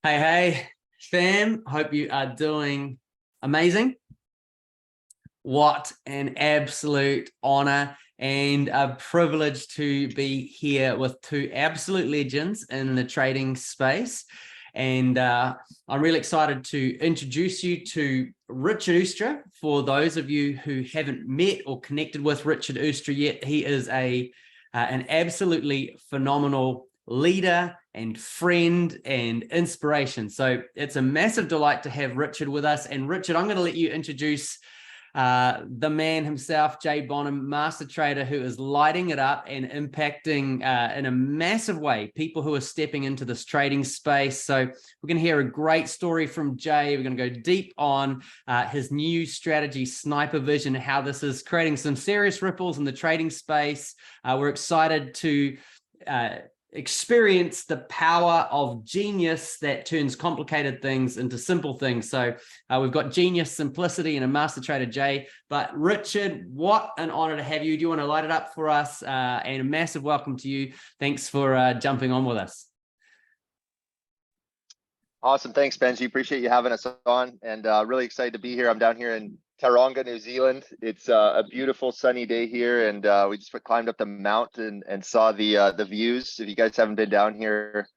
Hey, fam. Hope you are doing amazing. What an absolute honor and a privilege to be here with two absolute legends in the trading space. And I'm really excited to introduce you to Richard Oostra. For those of you who haven't met or connected with Richard Oostra yet, he is an absolutely phenomenal leader and friend and inspiration. So it's a massive delight to have Richard with us. And Richard, I'm going to let you introduce the man himself, Jay Bonham, master trader, who is lighting it up and impacting in a massive way people who are stepping into this trading space. So we're going to hear a great story from Jay. We're going to go deep on his new strategy, Sniper Vision, how this is creating some serious ripples in the trading space. We're excited to experience the power of genius that turns complicated things into simple things. So we've got genius, simplicity, and a master trader, Jay. But Richard, what an honor to have you. Do you want to light it up for us? And a massive welcome to you. Thanks for jumping on with us. Awesome. Thanks, Benji. Appreciate you having us on, and really excited to be here. I'm down here in Taronga, New Zealand. It's a beautiful sunny day here, and we just climbed up the mountain and saw the views. If you guys haven't been down here,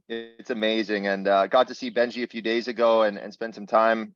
it's amazing. And got to see Benji a few days ago and spend some time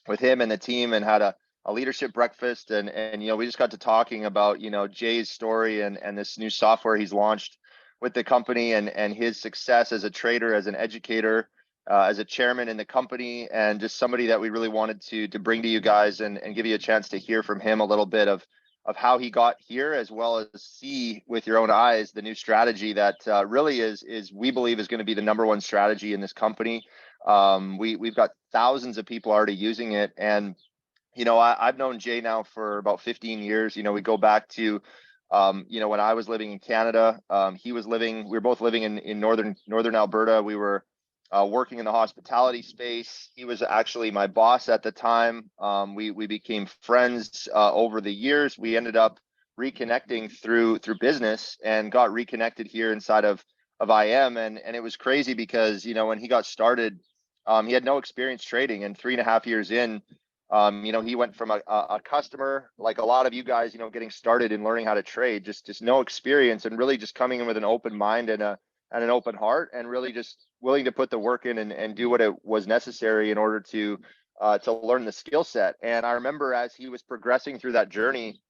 with him and the team, and had a leadership breakfast. And we just got to talking about Jay's story and this new software he's launched with the company, and his success as a trader, as an educator, as a chairman in the company, and just somebody that we really wanted to bring to you guys and give you a chance to hear from him a little bit of how he got here, as well as see with your own eyes the new strategy that really is we believe is going to be the #1 strategy in this company. We've got thousands of people already using it, and I've known Jay now for about 15 years. We go back to when I was living in Canada. We were both living in northern Alberta. We were working in the hospitality space. He was actually my boss at the time. We became friends over the years. We ended up reconnecting through business, and got reconnected here inside of IM. And it was crazy because when he got started, he had no experience trading, and 3.5 years in, he went from a customer, like a lot of you guys, getting started and learning how to trade, just no experience, and really just coming in with an open mind and an open heart, and really just willing to put the work in and do what it was necessary in order to learn the skill set. And I remember as he was progressing through that journey,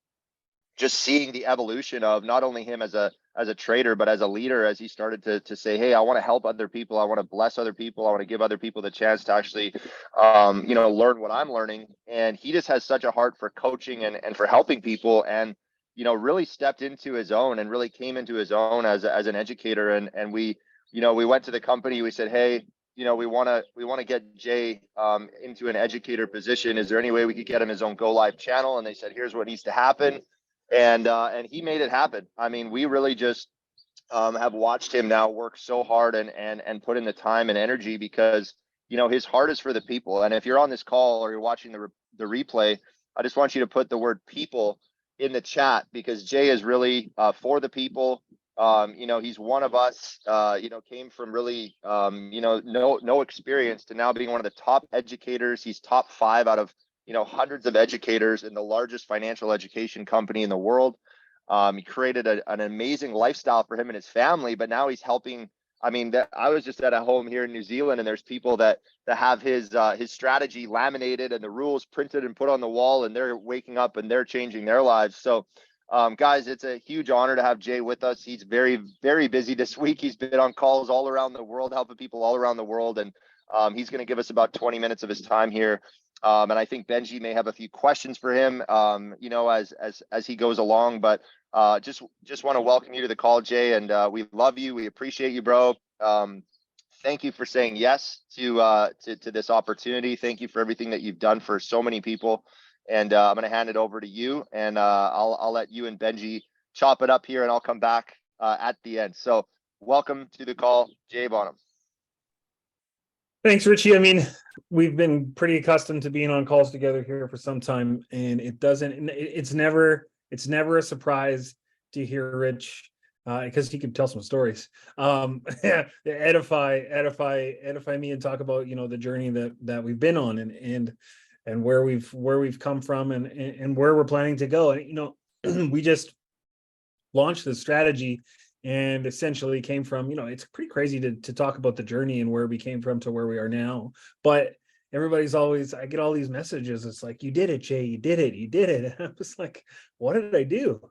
just seeing the evolution of not only him as a trader, but as a leader, as he started to say, hey, I want to help other people. I want to bless other people. I want to give other people the chance to actually, learn what I'm learning. And he just has such a heart for coaching and for helping people, and, really stepped into his own and really came into his own as an educator. And we went to the company. We said, hey, we want to get Jay into an educator position. Is there any way we could get him his own Go Live channel? And they said, here's what needs to happen. And he made it happen. I mean, we really just have watched him now work so hard and put in the time and energy, because his heart is for the people. And if you're on this call or you're watching the replay, I just want you to put the word people in the chat, because Jay is really for the people. He's one of us. Came from really no experience to now being one of the top educators. He's top 5 out of hundreds of educators in the largest financial education company in the world. He created an amazing lifestyle for him and his family, but now he's helping. I was just at a home here in New Zealand, and there's people that have his strategy laminated and the rules printed and put on the wall, and they're waking up and they're changing their lives. So guys, it's a huge honor to have Jay with us. He's very, very busy this week. He's been on calls all around the world, helping people all around the world. And he's going to give us about 20 minutes of his time here. And I think Benji may have a few questions for him, as he goes along. But just want to welcome you to the call, Jay. And we love you. We appreciate you, bro. Thank you for saying yes to this opportunity. Thank you for everything that you've done for so many people. And I'm going to hand it over to you, and I'll let you and Benji chop it up here, and I'll come back at the end. So welcome to the call, Jay Bonham. Thanks, Richie. We've been pretty accustomed to being on calls together here for some time, and it's never a surprise to hear Rich because he could tell some stories. Edify me and talk about, the journey that we've been on, and where we've come from, and where we're planning to go. And we just launched this strategy, and essentially came from, it's pretty crazy to talk about the journey and where we came from to where we are now. But everybody's always, I get all these messages. It's like, you did it, Jay, you did it. And I'm just like, what did I do?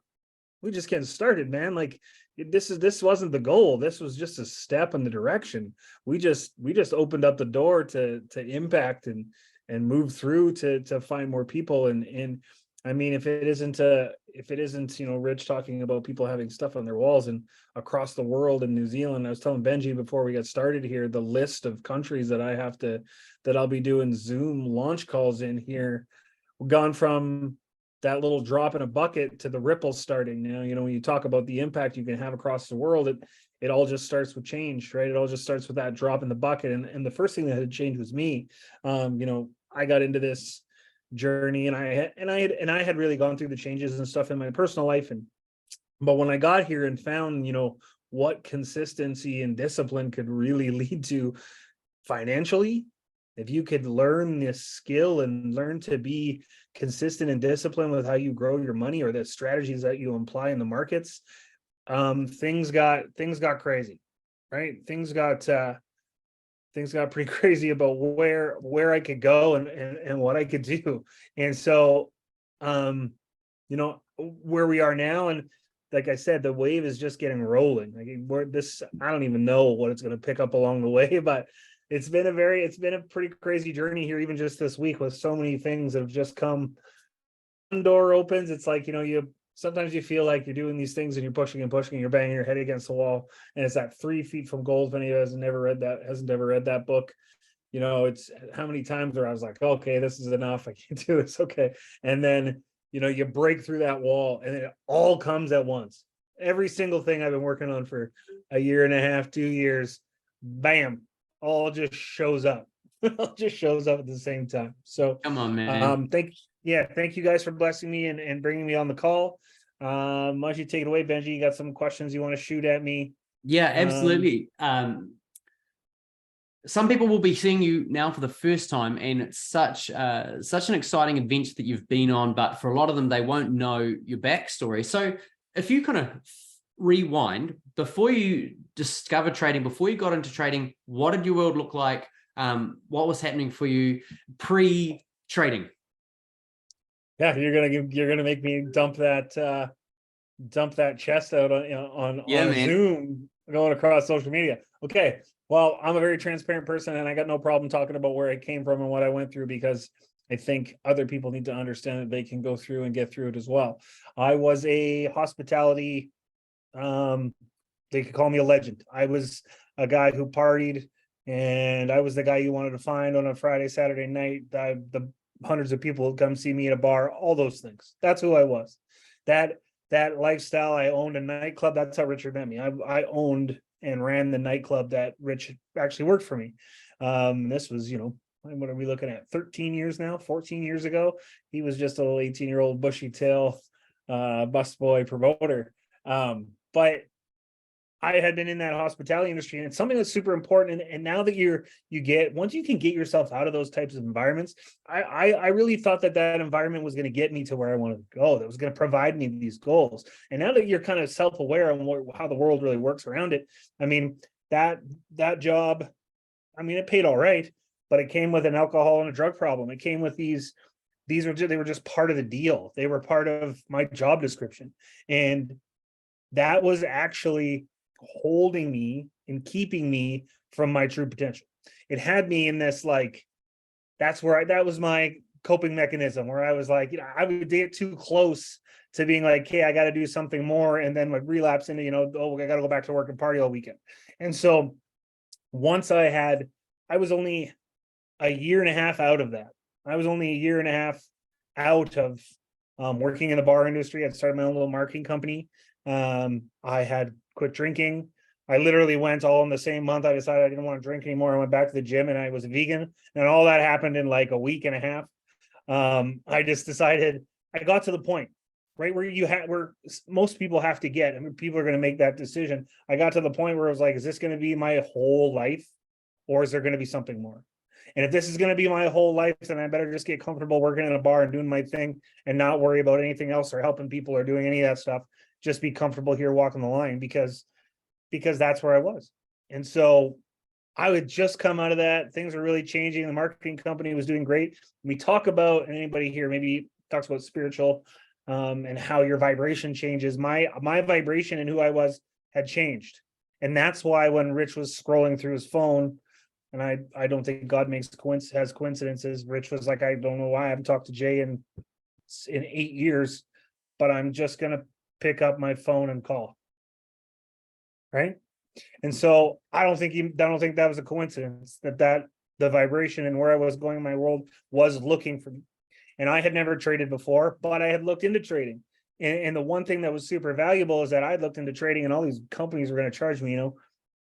We just getting started, man. Like, this wasn't the goal. This was just a step in the direction. We just opened up the door to impact and move through to find more people. And I mean, if it isn't Rich talking about people having stuff on their walls and across the world in New Zealand. I was telling Benji before we got started here, the list of countries that I'll be doing Zoom launch calls in here. We've gone from that little drop in a bucket to the ripples starting now. When you talk about the impact you can have across the world, it all just starts with change, right? It all just starts with that drop in the bucket. And the first thing that had changed was me. I got into this journey, and I had really gone through the changes and stuff in my personal life. But when I got here and found, what consistency and discipline could really lead to financially, if you could learn this skill and learn to be consistent and disciplined with how you grow your money, or the strategies that you apply in the markets, things got crazy, right? Things got pretty crazy about where I could go and what I could do. And so, where we are now, and like I said, the wave is just getting rolling. I don't even know what it's going to pick up along the way, but it's been a pretty crazy journey here, even just this week, with so many things that have just come. One door opens, it's like, sometimes you feel like you're doing these things and you're pushing and pushing and you're banging your head against the wall, and it's that 3 feet from gold. If anyone hasn't ever read that book, it's how many times where I was like, okay, this is enough, I can't do this, okay. And then you break through that wall, and it all comes at once. Every single thing I've been working on for a year and a half, 2 years, bam, all just shows up. All just shows up at the same time. So Come on, man. thank you guys for blessing me and bringing me on the call. Why don't you take it away, Benji? You got some questions you want to shoot at me? Yeah, absolutely. Some people will be seeing you now for the first time, and it's such an exciting adventure that you've been on, but for a lot of them, they won't know your backstory. So if you kind of rewind, before you discovered trading, before you got into trading, what did your world look like? What was happening for you pre-trading? Yeah, you're gonna make me dump that chest out on Zoom, going across social media. Okay, well, I'm a very transparent person, and I got no problem talking about where I came from and what I went through, because I think other people need to understand that they can go through and get through it as well. I was a hospitality, they could call me a legend. I was a guy who partied, and I was the guy you wanted to find on a Friday, Saturday night. The hundreds of people would come see me at a bar, all those things. That's who I was. That lifestyle. I owned a nightclub. That's how Richard met me. I owned and ran the nightclub that Rich actually worked for me. This was, what are we looking at? 13 years now, 14 years ago. He was just a little 18-year-old bushy tail busboy promoter. But I had been in that hospitality industry, and it's something that's super important. And now that once you can get yourself out of those types of environments, I really thought that environment was going to get me to where I wanted to go. That was going to provide me these goals. And now that you're kind of self-aware on how the world really works around it, I mean, that job, I mean, it paid all right, but it came with an alcohol and a drug problem. It came with they were just part of the deal. They were part of my job description. And that was actually holding me and keeping me from my true potential. It had me in this, like, that was my coping mechanism, where I was like, I would get too close to being like, hey, I got to do something more, and then like relapse into, I got to go back to work and party all weekend. And so once I was only a year and a half out of that. I was only a year and a half out of working in the bar industry. I'd started my own little marketing company. I had quit drinking. I literally went all in the same month. I decided I didn't want to drink anymore. I went back to the gym, and I was a vegan, and all that happened in like a week and a half. I just decided, I got to the point. right? Where most people have to get. I mean, people are going to make that decision. I got to the point where I was like, is this going to be my whole life, or is there going to be something more? And if this is going to be my whole life, then I better just get comfortable working in a bar and doing my thing and not worry about anything else or helping people or doing any of that stuff. Just be comfortable here walking the line because that's where I was. And so I would just come out of that. Things were really changing. The marketing company was doing great. We talk about, and anybody here maybe talks about spiritual and how your vibration changes. My vibration and who I was had changed. And that's why when Rich was scrolling through his phone, and I don't think God has coincidences. Rich was like, I don't know why I haven't talked to Jay in 8 years, but I'm just gonna pick up my phone and call. Right. And so I don't think that was a coincidence that the vibration and where I was going in my world was looking for me. And I had never traded before, but I had looked into trading. And the one thing that was super valuable is that I looked into trading, and all these companies were going to charge me,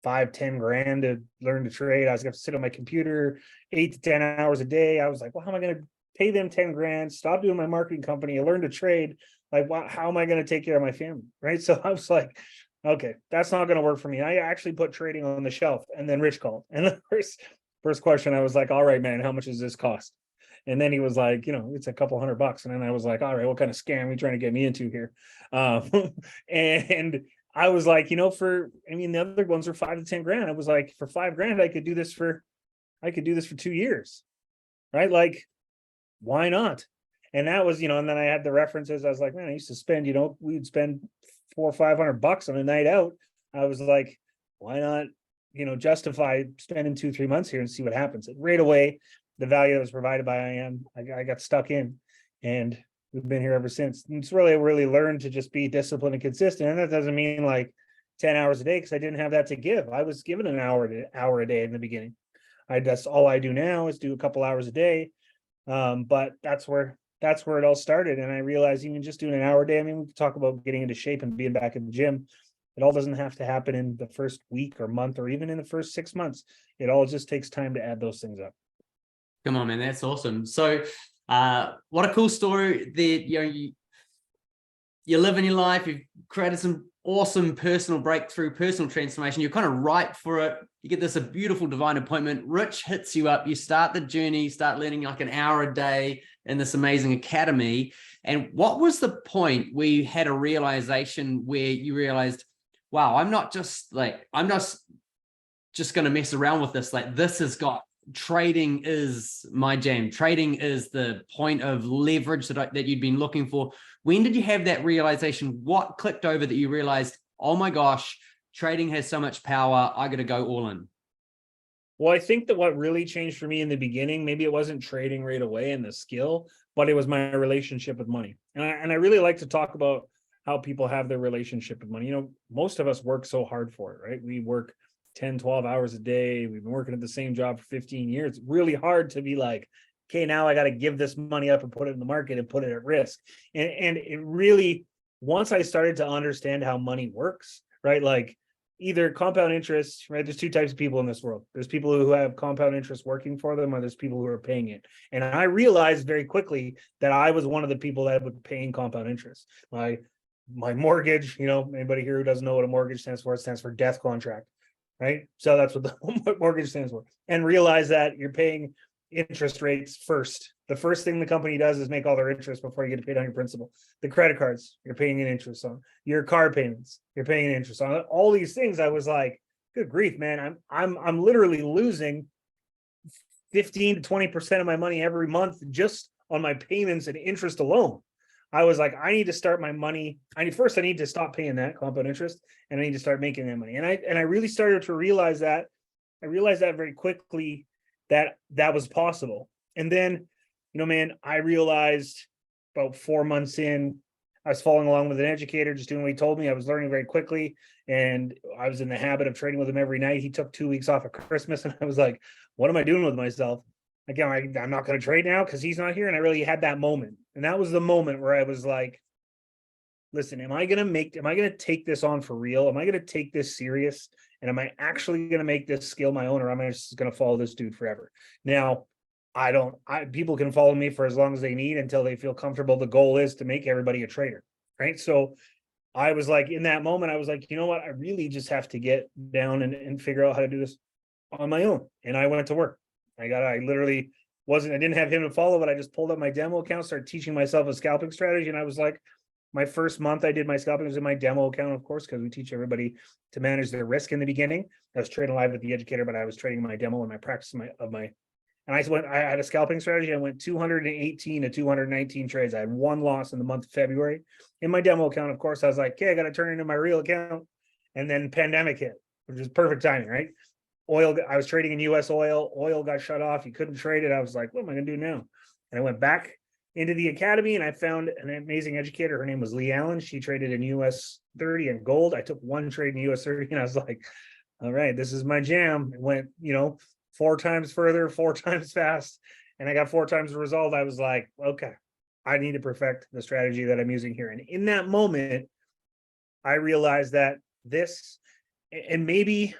5-10 grand to learn to trade. I was going to sit on my computer 8 to 10 hours a day. I was like, well, how am I going to pay them 10 grand, stop doing my marketing company and learn to trade? Like, how am I going to take care of my family? Right. So I was like, okay, that's not going to work for me. I actually put trading on the shelf, and then Rich called. And the first question, I was like, all right, man, how much does this cost? And then he was like, it's a couple $100. And then I was like, all right, what kind of scam are you trying to get me into here? And I was like, the other ones were 5 to 10 grand. I was like, for 5 grand, I could do this for 2 years. Right. Like, why not? And that was, and then I had the references. I was like, man, I used to spend, we'd spend $400 or $500 on a night out. I was like, why not, justify spending 2-3 months here and see what happens. And right away, the value that was provided by I got stuck in, and we've been here ever since. And it's really learned to just be disciplined and consistent. And that doesn't mean like 10 hours a day, because I didn't have that to give. I was given an hour a day in the beginning. That's all I do now is do a couple hours a day. But that's where it all started. And I realized even just doing an hour a day, I mean, we could talk about getting into shape and being back in the gym. It all doesn't have to happen in the first week or month or even in the first 6 months. It all just takes time to add those things up. Come on, man, that's awesome. So what a cool story that you're living your life, you've created some awesome personal breakthrough, personal transformation. You're kind of ripe for it. You get this a beautiful divine appointment. Rich hits you up. You start the journey, start learning like an hour a day in this amazing academy. And what was the point where you had a realization where you realized, wow, I'm not just going to mess around with this. Like, this has got, trading is my jam. Trading is the point of leverage that you'd been looking for. When did you have that realization? What clicked over that you realized, oh my gosh, trading has so much power, I got to go all in? Well, I think that what really changed for me in the beginning, maybe it wasn't trading right away and the skill, but it was my relationship with money. And I really like to talk about how people have their relationship with money. Most of us work so hard for it, right? We work 10, 12 hours a day. We've been working at the same job for 15 years. It's really hard to be like, okay, now I got to give this money up and put it in the market and put it at risk. And it really, once I started to understand how money works, right? Like, either compound interest, right? There's two types of people in this world. There's people who have compound interest working for them, or there's people who are paying it. And I realized very quickly that I was one of the people that was paying compound interest. My mortgage, anybody here who doesn't know what a mortgage stands for, it stands for death contract. Right. So that's what the mortgage stands for. And realize that you're paying interest rates first. The first thing the company does is make all their interest before you get paid on your principal. The credit cards, you're paying an interest on. Your car payments, you're paying an interest on. All these things, I was like, good grief, man. I'm literally losing 15 to 20% of my money every month just on my payments and interest alone. I was like, I need to start my money. I need to stop paying that compound interest, and I need to start making that money. And I really started to realize that. I realized that very quickly that was possible. And then, I realized about 4 months in, I was following along with an educator, just doing what he told me. I was learning very quickly, and I was in the habit of trading with him every night. He took 2 weeks off at Christmas, and I was like, what am I doing with myself? Again, I'm not going to trade now because he's not here. And I really had that moment. And that was the moment where I was like, listen, am I going to take this on for real? Am I going to take this serious? And am I actually going to make this skill my own, or am I just going to follow this dude forever? Now, people can follow me for as long as they need until they feel comfortable. The goal is to make everybody a trader. right? So I was like, in that moment, I was like, you know what? I really just have to get down and figure out how to do this on my own. And I went to work. I literally I didn't have him to follow, but I just pulled up my demo account, started teaching myself a scalping strategy. And I was like, my first month I did my scalping was in my demo account, of course, because we teach everybody to manage their risk in the beginning. I was trading live with the educator, but I was trading my demo and my practice and I had a scalping strategy. I went 218 to 219 trades. I had one loss in the month of February. In my demo account, of course, I was like, okay, I got to turn it into my real account. And then pandemic hit, which was perfect timing, right? Oil, I was trading in US oil. Oil got shut off. You couldn't trade it. I was like, what am I going to do now? And I went back into the academy and I found an amazing educator. Her name was Lee Allen. She traded in US 30 and gold. I took one trade in US 30 and I was like, all right, this is my jam. It went, 4 times further, 4 times fast, and I got 4 times the result. I was like, okay, I need to perfect the strategy that I'm using here. And in that moment, I realized that and maybe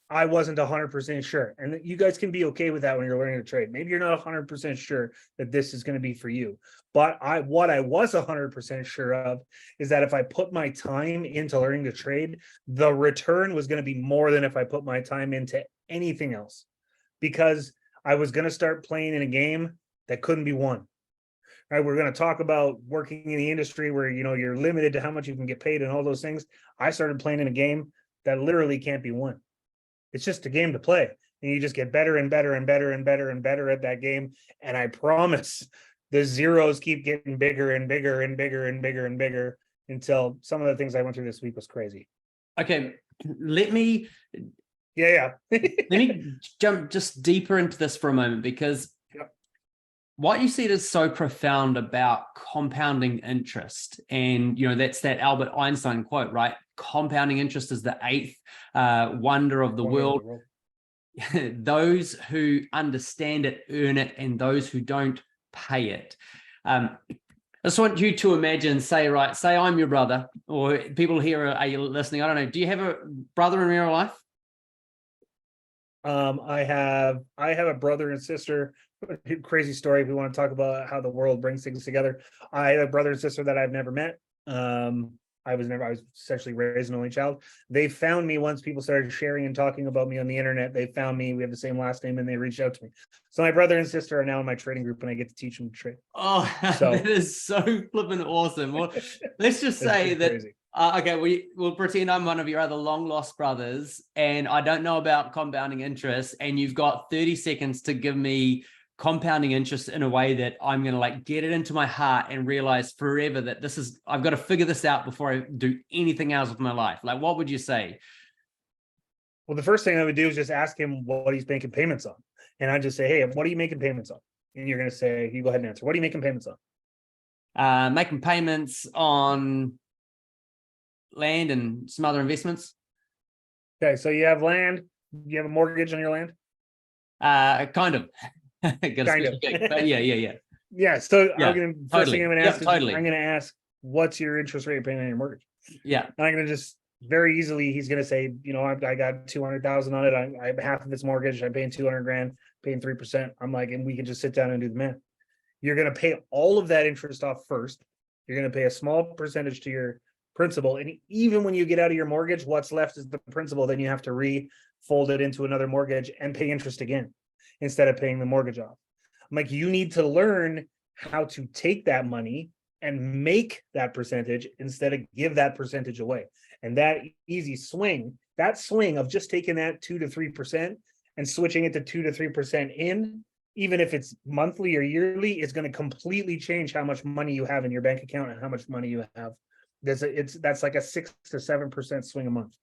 I wasn't 100% sure. And you guys can be okay with that when you're learning to trade. Maybe you're not 100% sure that this is going to be for you. But what I was 100% sure of is that if I put my time into learning to trade, the return was going to be more than if I put my time into anything else. Because I was going to start playing in a game that couldn't be won. Right? We're going to talk about working in the industry where you're limited to how much you can get paid and all those things. I started playing in a game that literally can't be won. It's just a game to play, and you just get better and better and better and better and better at that game. And I promise, the zeros keep getting bigger and bigger and bigger and bigger and bigger until some of the things I went through this week was crazy. Okay, let me let me jump just deeper into this for a moment, because what you said is so profound about compounding interest. And, that's that Albert Einstein quote, right? Compounding interest is the 8th wonder of the world. Those who understand it earn it, and those who don't pay it. I just want you to imagine, say I'm your brother, or people here are listening. I don't know. Do you have a brother in real life? I have a brother and sister. Crazy story if we want to talk about how the world brings things together. I have a brother and sister that I've never met. I was essentially raised an only child. They found me once people started sharing and talking about me on the internet. They found me. We have the same last name, and they reached out to me. So my brother and sister are now in my trading group, and I get to teach them to trade. Oh, so that is so flippin' awesome. Well, let's just say that. Okay, we'll pretend I'm one of your other long lost brothers, and I don't know about compounding interest, and you've got 30 seconds to give me compounding interest in a way that I'm going to get it into my heart and realize forever that I've got to figure this out before I do anything else with my life. What would you say? Well, the first thing I would do is just ask him what he's making payments on. And I just say, hey, what are you making payments on? And you're going to say, you go ahead and answer. What are you making payments on? Making payments on land and some other investments. Okay, so you have land. You have a mortgage on your land? Kind of. Kind of. But yeah. Yeah. So yeah, I'm going to first thing I'm going to ask. Totally. I'm going to ask, what's your interest rate payment on your mortgage? Yeah. And I'm going to just very easily, he's going to say, I got 200,000 on it. I have half of its mortgage. I'm paying 200 grand, paying 3%. I'm like, and we can just sit down and do the math. You're going to pay all of that interest off first. You're going to pay a small percentage to your principal. And even when you get out of your mortgage, what's left is the principal. Then you have to refold it into another mortgage and pay interest again, instead of paying the mortgage off. I'm like, you need to learn how to take that money and make that percentage instead of give that percentage away. And that easy swing, that swing of just taking that 2 to 3% and switching it to 2 to 3% in, even if it's monthly or yearly, is going to completely change how much money you have in your bank account and how much money you have. That's like a 6 to 7% swing a month.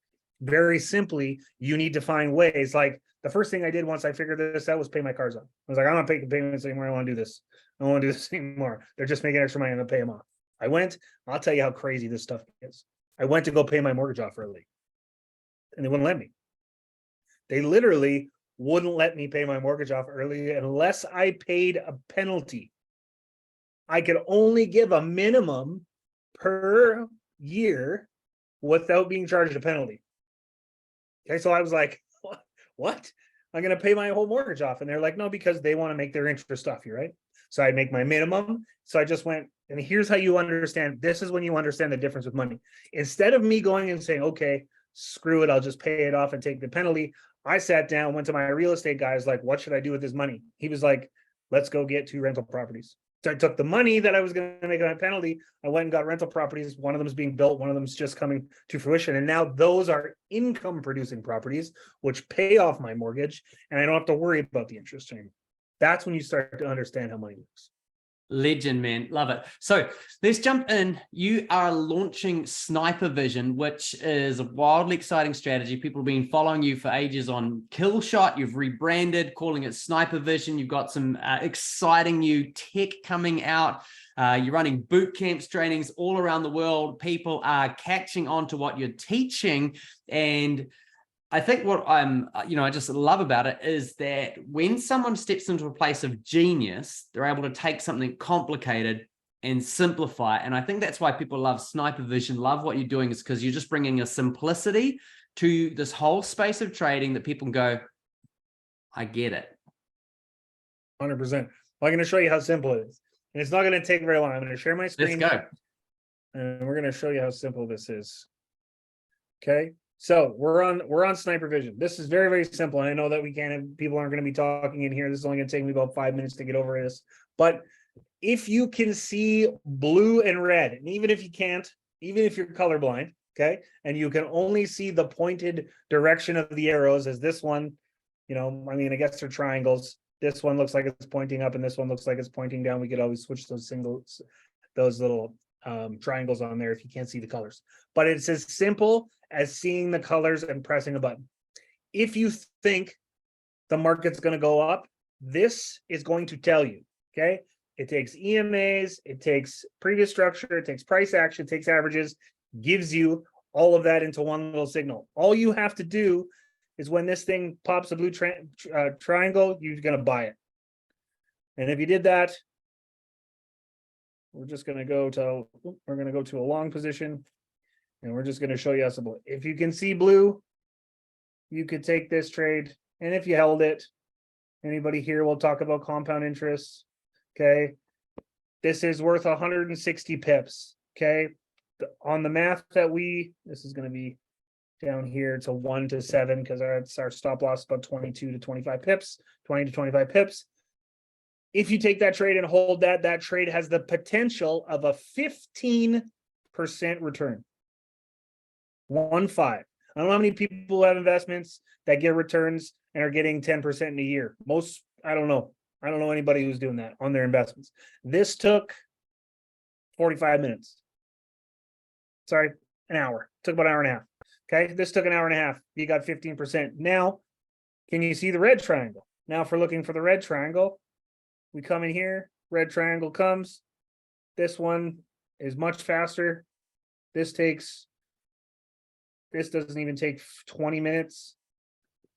Very simply, you need to find ways. Like the first thing I did once I figured this out was pay my cars off. I was like, I'm not paying payments anymore. I don't want to do this. I don't want to do this anymore. They're just making extra money. I'm going to pay them off. I'll tell you how crazy this stuff is. I went to go pay my mortgage off early, and they wouldn't let me. They literally wouldn't let me pay my mortgage off early unless I paid a penalty. I could only give a minimum per year without being charged a penalty. Okay, so I was like, what? I'm going to pay my whole mortgage off. And they're like, no, because they want to make their interest off you, right? So I'd make my minimum. So I just went, and here's how you understand. This is when you understand the difference with money. Instead of me going and saying, okay, screw it, I'll just pay it off and take the penalty. I sat down, went to my real estate guy, was like, what should I do with this money? He was like, let's go get 2 rental properties. So I took the money that I was going to make on a penalty. I went and got rental properties. One of them is being built. One of them is just coming to fruition. And now those are income producing properties, which pay off my mortgage. And I don't have to worry about the interest anymore. That's when you start to understand how money works. Legend, man. Love it. So let's jump in. You are launching Sniper Vision, which is a wildly exciting strategy. People have been following you for ages on Kill Shot. You've rebranded, calling it Sniper Vision. You've got some exciting new tech coming out. You're running boot camps, trainings all around the world. People are catching on to what you're teaching. And I think what I just love about it is that when someone steps into a place of genius, they're able to take something complicated and simplify it. And I think that's why people love Sniper Vision, love what you're doing, is because you're just bringing a simplicity to this whole space of trading that people can go, I get it. 100%. Well, I'm going to show you how simple it is. And it's not going to take very long. I'm going to share my screen. Let's go. And we're going to show you how simple this is. Okay. So we're on Sniper Vision. This is very, very simple. And I know that people aren't going to be talking in here. This is only going to take me about 5 minutes to get over this. But if you can see blue and red, and even if you can't, even if you're colorblind, okay, and you can only see the pointed direction of the arrows, as this one, I guess they're triangles. This one looks like it's pointing up and this one looks like it's pointing down. We could always switch those little triangles on there if you can't see the colors. But it's as simple as seeing the colors and pressing a button. If you think the market's going to go up, this is going to tell you, okay? It takes EMAs, it takes previous structure, it takes price action, it takes averages, gives you all of that into one little signal. All you have to do is when this thing pops a blue triangle, you're going to buy it. And if you did that, we're going to go to a long position, and we're just going to show you how simple. If you can see blue, you could take this trade, and if you held it, anybody here will talk about compound interest. Okay, this is worth 160 pips. Okay, on the math that this is going to be down here to 1 to 7 because our stop loss about 22 to 25 pips, 20 to 25 pips. If you take that trade and hold that trade has the potential of a 15% return. 15. I don't know how many people have investments that get returns and are getting 10% in a year. Most, I don't know. I don't know anybody who's doing that on their investments. This took 45 minutes. Sorry, an hour. It took about an hour and a half. Okay, this took an hour and a half. You got 15%. Now, can you see the red triangle? Now, if we're looking for the red triangle, we come in here, red triangle comes. This one is much faster. This doesn't even take 20 minutes,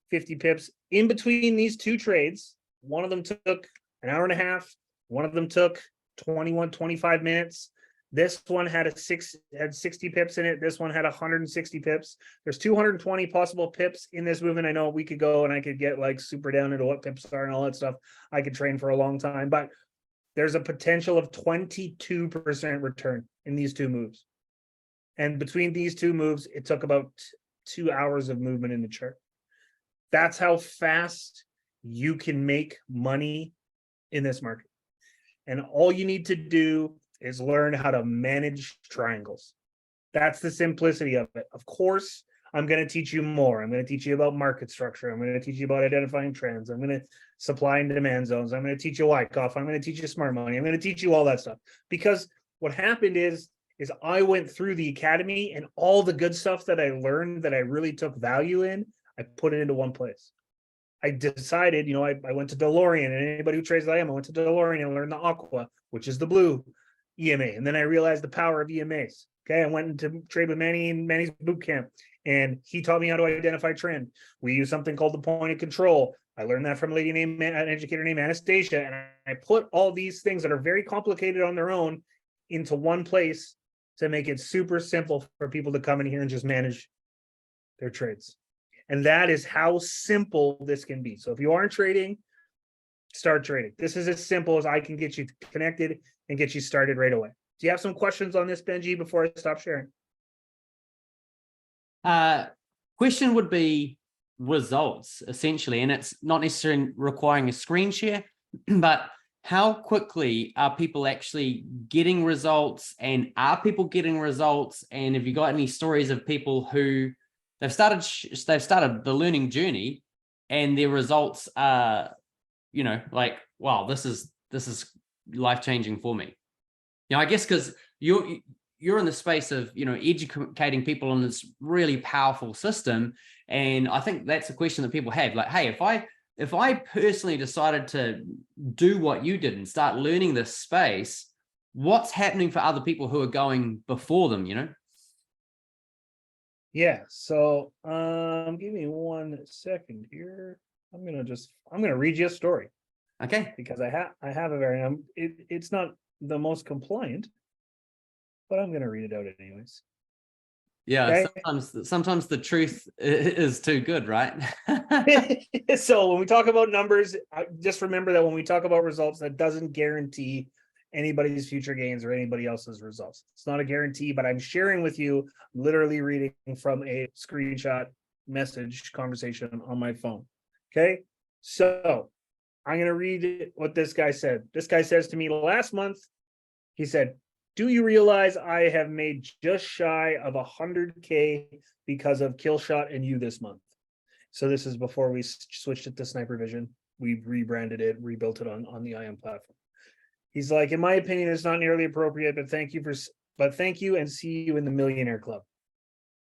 50 pips. In between these two trades, one of them took an hour and a half. One of them took 25 minutes. This one had 60 pips in it. This one had 160 pips. There's 220 possible pips in this movement. I know we could go and I could get like super down into what pips are and all that stuff. I could train for a long time, but there's a potential of 22% return in these two moves. And between these two moves, it took about 2 hours of movement in the chart. That's how fast you can make money in this market. And all you need to do is learn how to manage triangles. That's the simplicity of it. Of course, I'm going to teach you more. I'm going to teach you about market structure. I'm going to teach you about identifying trends. I'm going to supply and demand zones. I'm going to teach you Wyckoff. I'm going to teach you smart money. I'm going to teach you all that stuff. Because what happened is I went through the academy and all the good stuff that I learned that I really took value in, I put it into one place. I decided, I went to DeLorean, and anybody who trades IM, I went to DeLorean and learned the Aqua, which is the blue EMA. And then I realized the power of EMAs. Okay. I went into trade with Manny and Manny's boot camp, and he taught me how to identify trend. We use something called the point of control. I learned that from an educator named Anastasia. And I put all these things that are very complicated on their own into one place to make it super simple for people to come in here and just manage their trades. And that is how simple this can be. So if you aren't trading, start trading. This is as simple as I can get you connected and get you started right away. Do you have some questions on this, Benji, before I stop sharing? Question would be results, essentially, and it's not necessarily requiring a screen share, but how quickly are people actually getting results, and are people getting results? And have you got any stories of people who they've started the learning journey and their results are, you know, like, wow, this is life-changing for me. You know, I guess because you're in the space of, you know, educating people on this really powerful system. And I think that's a question that people have, like, hey, if I personally decided to do what you did and start learning this space, what's happening for other people who are going before them, you know? Yeah, so give me 1 second here. I'm gonna read you a story. Okay. Because I have a very it's not the most compliant, but I'm gonna read it out anyways. Yeah, okay? sometimes the truth is too good, right? So when we talk about numbers, just remember that when we talk about results, that doesn't guarantee anybody's future gains or anybody else's results. It's not a guarantee, but I'm sharing with you, literally reading from a screenshot message conversation on my phone. Okay, so I'm going to read what this guy said. This guy says to me last month, he said, do you realize I have made just shy of 100K because of Kill Shot and you this month? So this is before we switched it to Sniper Vision. We rebranded it, rebuilt it on the IM platform. He's like, in my opinion, it's not nearly appropriate, but thank you and see you in the Millionaire Club.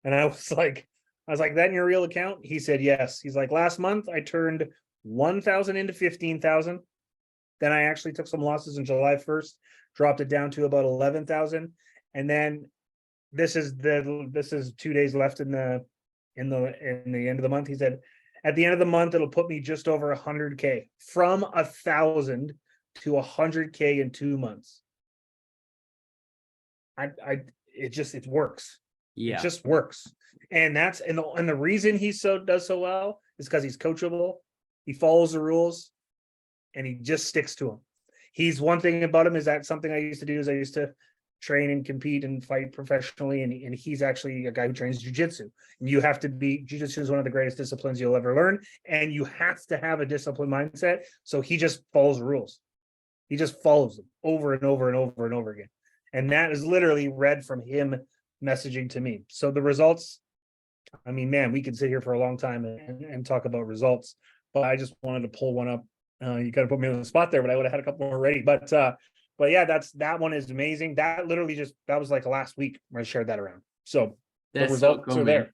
And I was like, that in your real account? He said, yes. He's like, last month I turned 1,000 into 15,000. Then I actually took some losses on July 1st, dropped it down to about 11,000. And then this is 2 days left in the end of the month. He said, at the end of the month, it'll put me just over 100K, from 1,000 to 100K in 2 months. It works. Yeah. It just works. And the reason he does so well is because he's coachable. He follows the rules and he just sticks to them. He's one thing about him is that something I used to do is I used to train and compete and fight professionally. And he's actually a guy who trains jujitsu. And jujitsu is one of the greatest disciplines you'll ever learn. And you have to have a disciplined mindset. So he just follows the rules. He just follows them over and over and over and over again. And that is literally read from him messaging to me. So the results, I mean, man, we could sit here for a long time and talk about results, but I just wanted to pull one up. You kind of put me on the spot there, but I would have had a couple more ready. But yeah, that one is amazing. That was like last week where I shared that around. So the results are there.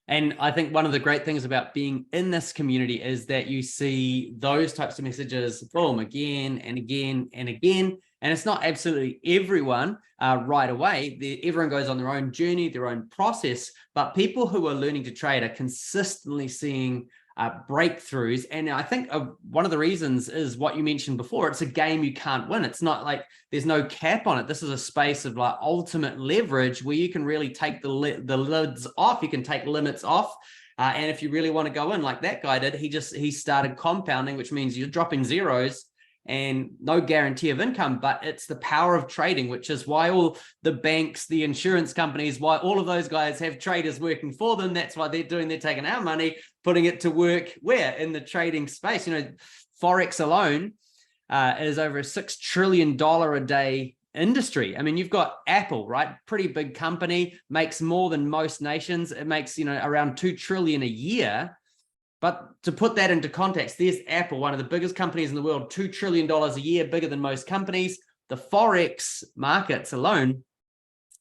And I think one of the great things about being in this community is that you see those types of messages, boom, again and again and again. And it's not absolutely everyone right away. Everyone goes on their own journey, their own process. But people who are learning to trade are consistently seeing breakthroughs. And I think one of the reasons is what you mentioned before. It's a game you can't win. It's not like there's no cap on it. This is a space of like ultimate leverage where you can really take the lids off. You can take limits off. And if you really want to go in like that guy did, he started compounding, which means you're dropping zeros and no guarantee of income, but it's the power of trading, which is why all the banks, the insurance companies, why all of those guys have traders working for them. That's why they're taking our money, putting it to work where? In the trading space. You know, Forex alone is over a $6 trillion a day industry. I mean, you've got Apple, right? Pretty big company, makes more than most nations. It makes, you know, around 2 trillion a year. But to put that into context, there's Apple, one of the biggest companies in the world, $2 trillion a year, bigger than most companies. The Forex markets alone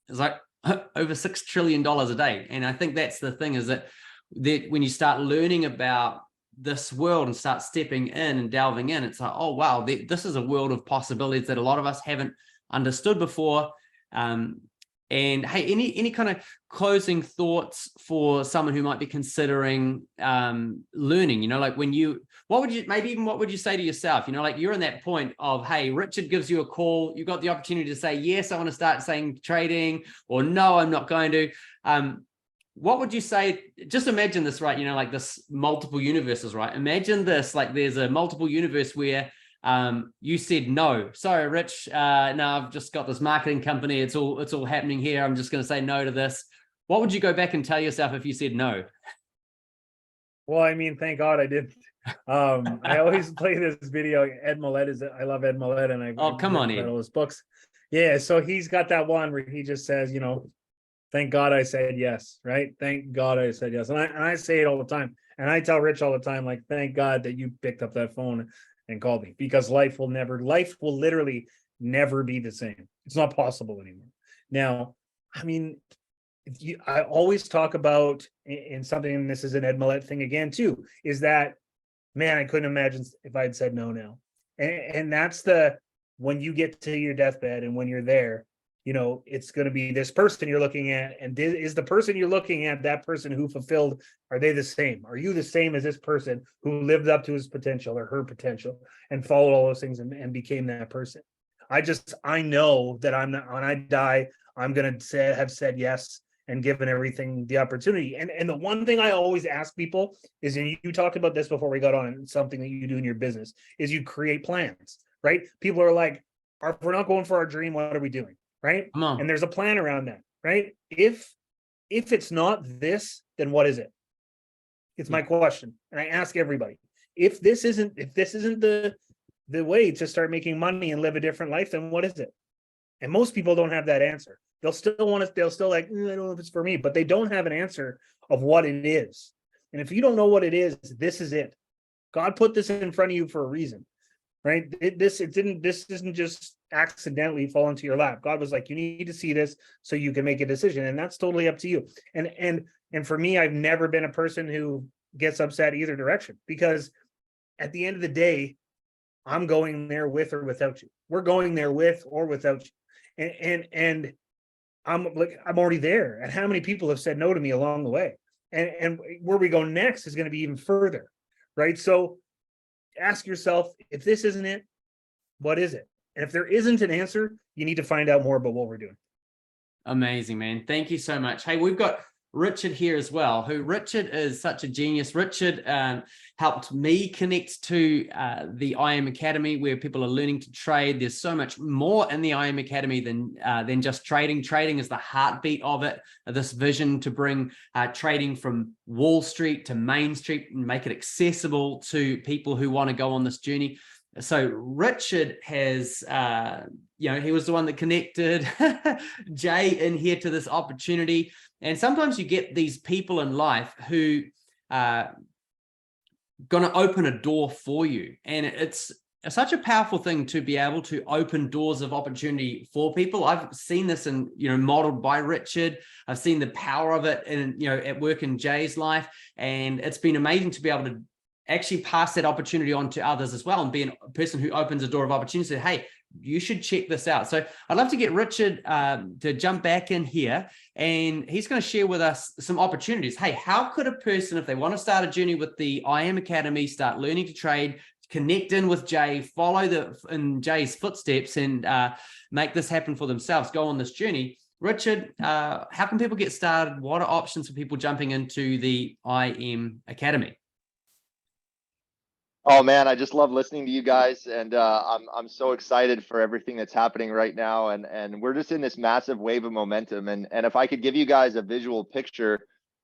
is like over $6 trillion a day. And I think that's the thing, is that when you start learning about this world and start stepping in and delving in, it's like, oh, wow, this is a world of possibilities that a lot of us haven't understood before. And hey, any kind of closing thoughts for someone who might be considering learning? You know, like what would you say to yourself? You know, like you're in that point of, hey, Richard gives you a call, you got the opportunity to say, yes, I want to start saying trading, or no, I'm not going to. What would you say? Just imagine this, right? You know, like this multiple universes, right? Imagine this, like there's a multiple universe where You said no. Sorry, Rich. No, I've just got this marketing company. It's all happening here. I'm just going to say no to this. What would you go back and tell yourself if you said no? Well, I mean, thank God I didn't. I always play this video. Ed Millett I love Ed Millett, and Oh, come on, read Ed. all his books. Yeah, so he's got that one where he just says, thank God I said yes, right? Thank God I said yes. And I say it all the time. And I tell Rich all the time, like, thank God that you picked up that phone and called me, because life will literally never be the same. It's not possible anymore. Now, I mean, I always talk about in something, and this is an Ed Millett thing again too, is that, man, I couldn't imagine if I'd said no now. And that's when you get to your deathbed and when you're there, it's going to be this person you're looking at. And is the person you're looking at that person who fulfilled, are they the same? Are you the same as this person who lived up to his potential or her potential and followed all those things and became that person? I know that I'm not, when I die, I'm going to have said yes and given everything the opportunity. And the one thing I always ask people is, and you talked about this before we got on, and something that you do in your business is you create plans, right? People are like, if we're not going for our dream, what are we doing? Right? Come on. And there's a plan around that, right? If it's not this, then what is it? It's my question. And I ask everybody, if this isn't the way to start making money and live a different life, then what is it? And most people don't have that answer. They'll still like, I don't know if it's for me, but they don't have an answer of what it is. And if you don't know what it is, this is it. God put this in front of you for a reason, right? This isn't just accidentally fall into your lap. God was like, you need to see this so you can make a decision. And that's totally up to you. And for me, I've never been a person who gets upset either direction, because at the end of the day, I'm going there with or without you. We're going there with or without you. And I'm already there. And how many people have said no to me along the way? And where we go next is going to be even further, right? So ask yourself, if this isn't it, what is it? And if there isn't an answer, you need to find out more about what we're doing. Amazing, man. Thank you so much. Hey, we've got Richard here as well, Richard is such a genius. Richard helped me connect to the I Am Academy, where people are learning to trade. There's so much more in the I Am Academy than just trading. Trading is the heartbeat of it. This vision to bring trading from Wall Street to Main Street and make it accessible to people who want to go on this journey. So Richard has, he was the one that connected Jay in here to this opportunity. And sometimes you get these people in life who are going to open a door for you. And it's such a powerful thing to be able to open doors of opportunity for people. I've seen this in, modeled by Richard. I've seen the power of it in, at work in Jay's life. And it's been amazing to be able to actually pass that opportunity on to others as well, and be a person who opens a door of opportunity. Say, hey, you should check this out. So I'd love to get Richard to jump back in here, and he's going to share with us some opportunities. Hey, how could a person, if they want to start a journey with the I Am Academy, start learning to trade, connect in with Jay, follow in Jay's footsteps, and make this happen for themselves, go on this journey? Richard, how can people get started? What are options for people jumping into the I Am Academy? Oh man, I just love listening to you guys, and I'm so excited for everything that's happening right now, and we're just in this massive wave of momentum. And if I could give you guys a visual picture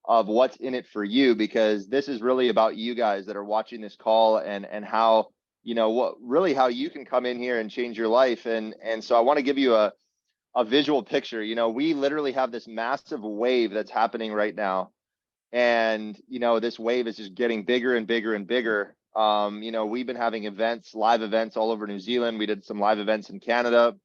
of what's in it for you, because this is really about you guys that are watching this call, and how how you can come in here and change your life. And so I want to give you a visual picture. We literally have this massive wave that's happening right now, and this wave is just getting bigger and bigger and bigger. We've been having live events all over New Zealand. We did some live events in Canada.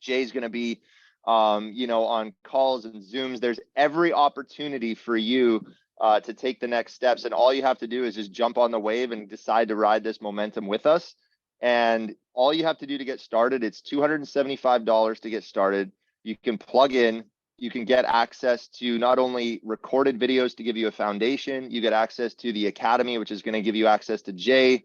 Jay's going to be, on calls and Zooms. There's every opportunity for you to take the next steps. And all you have to do is just jump on the wave and decide to ride this momentum with us. And all you have to do to get started, it's $275 to get started. You can plug in. You can get access to not only recorded videos to give you a foundation, you get access to the Academy, which is going to give you access to Jay,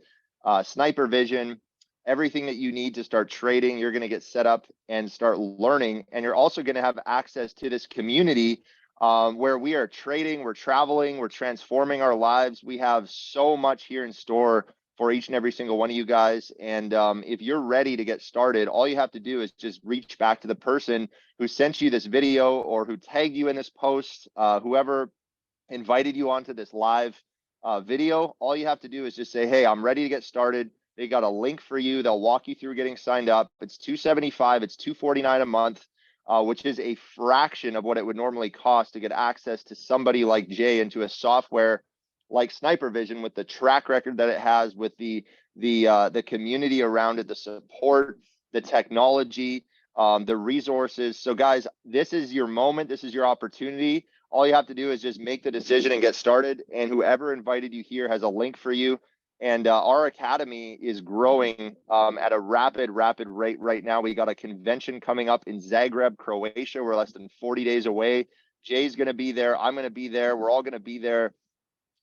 Sniper Vision, everything that you need to start trading. You're going to get set up and start learning. And you're also going to have access to this community where we are trading, we're traveling, we're transforming our lives. We have so much here in store for each and every single one of you guys. And if you're ready to get started, all you have to do is just reach back to the person who sent you this video or who tagged you in this post, whoever invited you onto this live video. All you have to do is just say, hey, I'm ready to get started. They got a link for you. They'll walk you through getting signed up. It's $275. It's $249 a month, which is a fraction of what it would normally cost to get access to somebody like Jay into a software like Sniper Vision, with the track record that it has, with the community around it, the support, the technology, the resources. So guys, this is your moment. This is your opportunity. All you have to do is just make the decision and get started. And whoever invited you here has a link for you. And our academy is growing at a rapid rate right now. We got a convention coming up in Zagreb, Croatia. We're less than 40 days away. Jay's going to be there. I'm going to be there. We're all going to be there,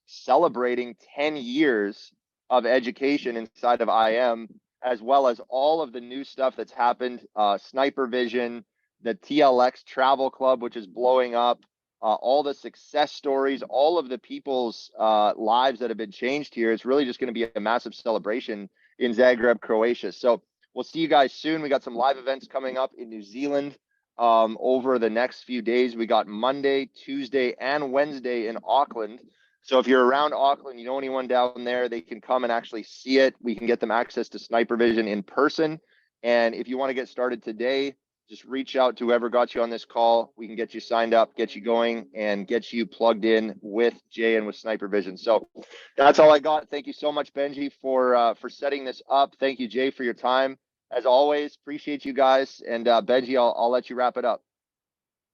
celebrating 10 years of education inside of IM, as well as all of the new stuff that's happened. Sniper Vision, the TLX Travel Club, which is blowing up, all the success stories, all of the people's lives that have been changed here. It's really just going to be a massive celebration in Zagreb, Croatia. So we'll see you guys soon. We got some live events coming up in New Zealand over the next few days. We got Monday, Tuesday, and Wednesday in Auckland. So if you're around Auckland, you know anyone down there, they can come and actually see it. We can get them access to Sniper Vision in person. And if you want to get started today, just reach out to whoever got you on this call. We can get you signed up, get you going, and get you plugged in with Jay and with Sniper Vision. So that's all I got. Thank you so much, Benji, for setting this up. Thank you, Jay, for your time. As always, appreciate you guys. And Benji, I'll let you wrap it up.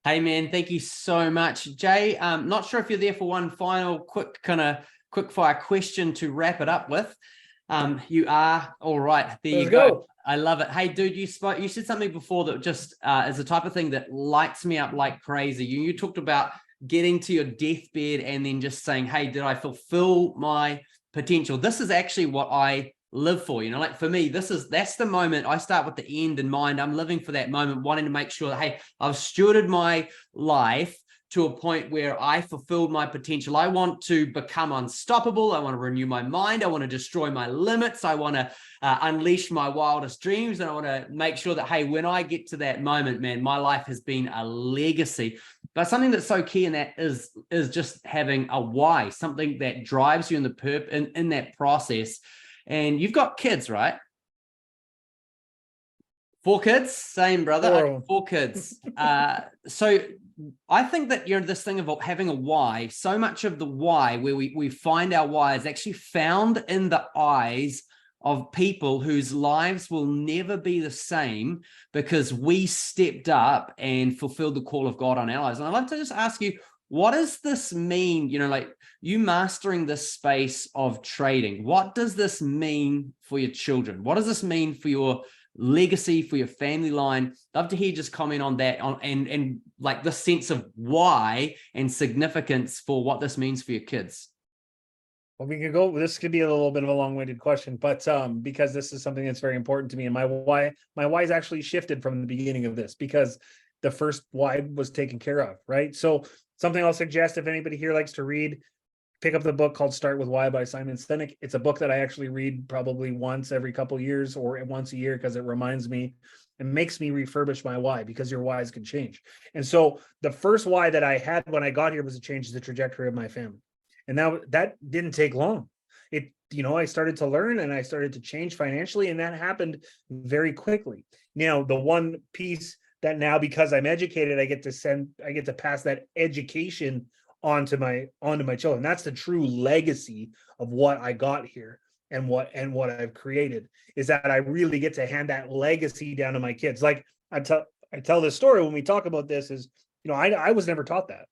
Hey man, thank you so much. Jay, not sure if you're there for one final quick fire question to wrap it up with. You are. All right, there you go. I love it. Hey dude, you said something before that just is the type of thing that lights me up like crazy. You talked about getting to your deathbed and then just saying, hey, did I fulfill my potential? This is actually what I live for. Like for me, that's the moment. I start with the end in mind. I'm living for that moment, wanting to make sure that, hey, I've stewarded my life to a point where I fulfilled my potential. I want to become unstoppable. I want to renew my mind. I want to destroy my limits. I want to unleash my wildest dreams. And I want to make sure that, hey, when I get to that moment, man, my life has been a legacy. But something that's so key in that is just having a why, something that drives you in in that process. And you've got kids, right? 4 kids? Same, brother. 4 kids. So I think that this thing of having a why, so much of the why, where we find our why, is actually found in the eyes of people whose lives will never be the same because we stepped up and fulfilled the call of God on our lives. And I'd like to just ask you, what does this mean? Like you mastering this space of trading, what does this mean for your children? What does this mean for your legacy, for your family line? Love to hear just comment on that, and like the sense of why and significance for what this means for your kids. Well, this could be a little bit of a long-winded question, but because this is something that's very important to me, and my why's actually shifted from the beginning of this, because the first why was taken care of, right? So something I'll suggest, if anybody here likes to read, pick up the book called Start With Why by Simon Sinek. It's a book that I actually read probably once every couple of years or once a year, because it reminds me and makes me refurbish my why, because your whys can change. And so the first why that I had when I got here was to change the trajectory of my family. And that didn't take long. I started to learn and I started to change financially, and that happened very quickly. Now, the one piece that now, because I'm educated, I get to pass that education onto my children. That's the true legacy of what I got here and what I've created, is that I really get to hand that legacy down to my kids. Like I tell this story when we talk about this is, I was never taught that.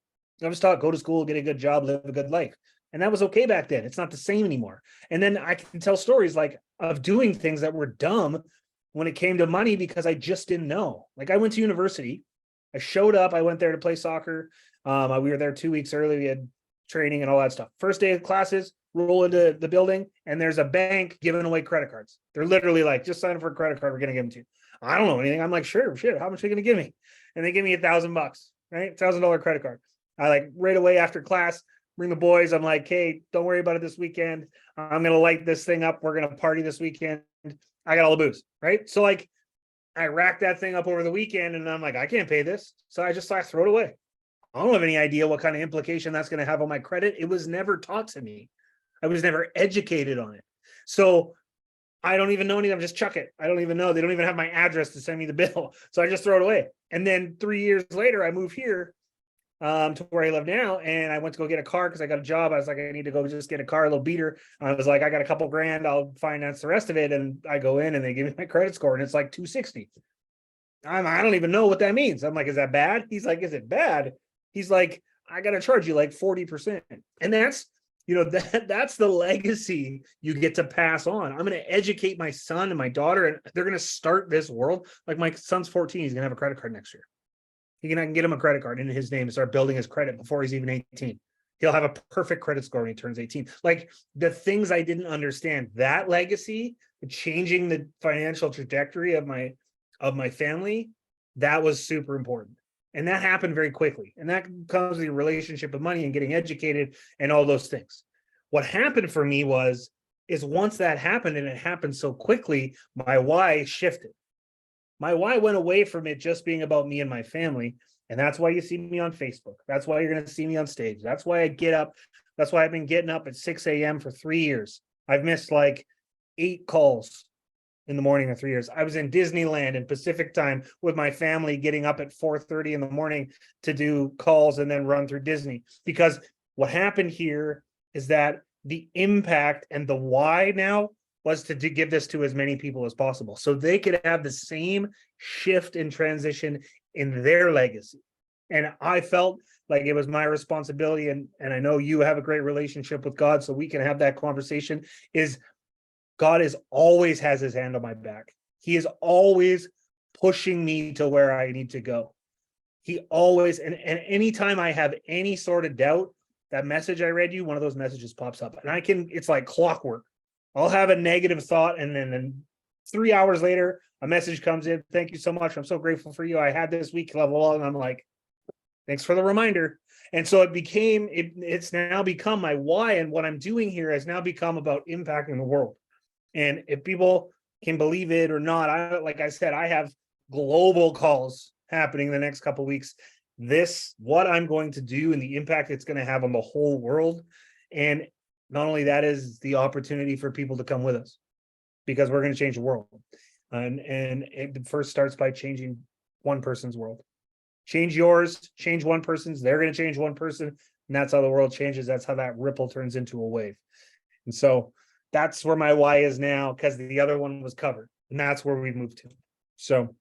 I was taught, go to school, get a good job, live a good life. And that was okay back then. It's not the same anymore. And then I can tell stories like of doing things that were dumb when it came to money, because I just didn't know. Like I went to university, I showed up, I went there to play soccer. We were there 2 weeks early. We had training and all that stuff. First day of classes, roll into the building, and there's a bank giving away credit cards. They're literally like, just sign up for a credit card. We're going to give them to you. I don't know anything. I'm like, sure. How much are you going to give me? And they give me $1,000, right? $1,000 credit card. I right away after class, bring the boys. I'm like, hey, don't worry about it this weekend. I'm going to light this thing up. We're going to party this weekend. I got all the booze, right? So like, I racked that thing up over the weekend and I'm like, I can't pay this. So I throw it away. I don't have any idea what kind of implication that's going to have on my credit. It was never taught to me. I was never educated on it. So I don't even know anything. I'm just chuck it. I don't even know. They don't even have my address to send me the bill. So I just throw it away. And then 3 years later, I moved here to where I live now. And I went to go get a car because I got a job. I was like, I need to go just get a car, a little beater. I was like, I got a couple grand. I'll finance the rest of it. And I go in and they give me my credit score and it's like 260. I don't even know what that means. I'm like, is that bad? He's like, is it bad? He's like, I got to charge you like 40%. And that's, that's the legacy you get to pass on. I'm going to educate my son and my daughter, and they're going to start this world. Like my son's 14. He's going to have a credit card next year. I can get him a credit card in his name and start building his credit before he's even 18. He'll have a perfect credit score when he turns 18. Like the things I didn't understand, that legacy, changing the financial trajectory of my family, that was super important. And that happened very quickly. And that comes with the relationship with money and getting educated and all those things. What happened for me is once that happened, and it happened so quickly, my why shifted. My why went away from it just being about me and my family. And that's why you see me on Facebook. That's why you're going to see me on stage. That's why I get up. That's why I've been getting up at 6 a.m. for 3 years. I've missed like 8 calls in the morning of 3 years. I was in Disneyland in Pacific time with my family, getting up at 4:30 in the morning to do calls and then run through Disney. Because what happened here is that the impact and the why now was to give this to as many people as possible, so they could have the same shift and transition in their legacy. And I felt like it was my responsibility, and I know you have a great relationship with God, so we can have that conversation, is God always has his hand on my back. He is always pushing me to where I need to go. He always, and anytime I have any sort of doubt, that message I read you, one of those messages pops up. And it's like clockwork. I'll have a negative thought, and then 3 hours later, a message comes in. Thank you so much. I'm so grateful for you. I had this week level, and I'm like, thanks for the reminder. And so it's now become my why. And what I'm doing here has now become about impacting the world. And if people can believe it or not, like I said, I have global calls happening the next couple of weeks. What I'm going to do and the impact it's going to have on the whole world. And not only that, is the opportunity for people to come with us, because we're going to change the world. And it first starts by changing one person's world. Change yours, change one person's, they're going to change one person. And that's how the world changes. That's how that ripple turns into a wave. And so that's where my why is now, because the other one was covered, and that's where we moved to. So,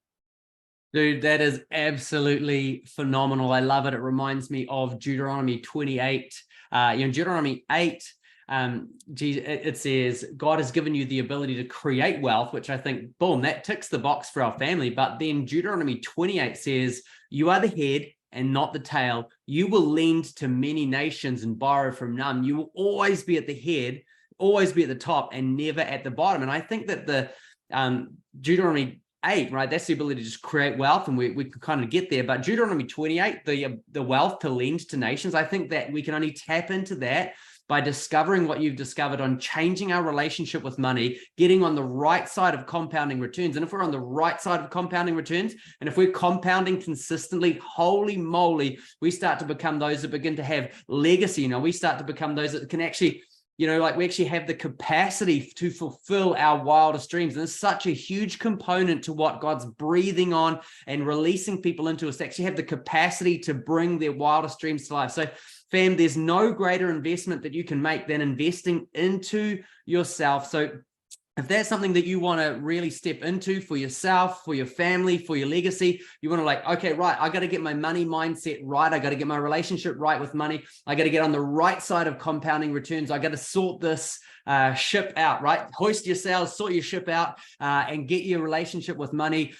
dude, that is absolutely phenomenal. I love it. It reminds me of Deuteronomy 28. Deuteronomy 8, it says God has given you the ability to create wealth, which I think, boom, that ticks the box for our family. But then Deuteronomy 28 says, you are the head and not the tail. You will lend to many nations and borrow from none. You will always be at the head, always be at the top, and never at the bottom. And I think that the Deuteronomy 8, right, that's the ability to just create wealth, and we can kind of get there. But Deuteronomy 28, the wealth to lend to nations, I think that we can only tap into that by discovering what you've discovered on changing our relationship with money, getting on the right side of compounding returns. And if we're on the right side of compounding returns, and if we're compounding consistently, holy moly, we start to become those that begin to have legacy. We start to become those that can actually, we actually have the capacity to fulfill our wildest dreams. And it's such a huge component to what God's breathing on and releasing people into, is to actually have the capacity to bring their wildest dreams to life. So fam, there's no greater investment that you can make than investing into yourself. So if that's something that you want to really step into for yourself, for your family, for your legacy, you want to okay, right, I got to get my money mindset right. I got to get my relationship right with money. I got to get on the right side of compounding returns. I got to sort this ship out, right? Hoist your sails, sort your ship out, and get your relationship with money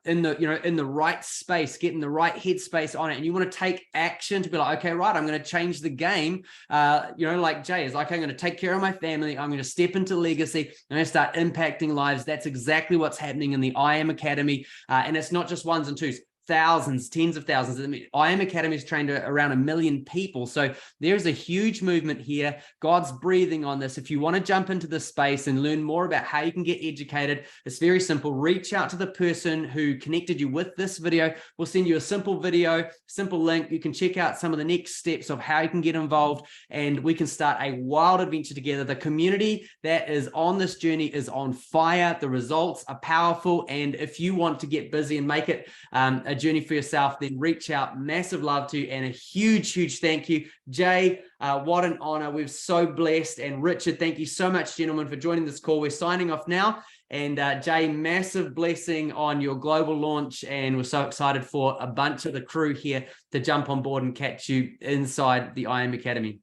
in the right space, getting the right headspace on it. And you want to take action to be like, okay, right, I'm going to change the game. Like Jay is like, I'm going to take care of my family. I'm going to step into legacy. I'm going to start impacting lives. That's exactly what's happening in the I Am Academy. And it's not just ones and twos. thousands, tens of thousands. I mean, IM Academy has trained around 1 million people. So there's a huge movement here. God's breathing on this. If you want to jump into this space and learn more about how you can get educated, it's very simple. Reach out to the person who connected you with this video. We'll send you a simple video, simple link. You can check out some of the next steps of how you can get involved, and we can start a wild adventure together. The community that is on this journey is on fire. The results are powerful. And if you want to get busy and make it a journey for yourself, then reach out. Massive love to you, and a huge thank you. Jay, what an honor. We're so blessed. And Richard, thank you so much, gentlemen, for joining this call. We're signing off now. And Jay, massive blessing on your global launch. And we're so excited for a bunch of the crew here to jump on board and catch you inside the IM Academy.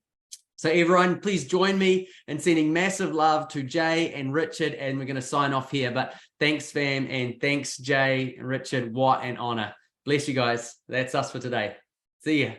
So everyone, please join me in sending massive love to Jay and Richard, and we're going to sign off here. But thanks, fam, and thanks, Jay and Richard. What an honor. Bless you guys. That's us for today. See ya.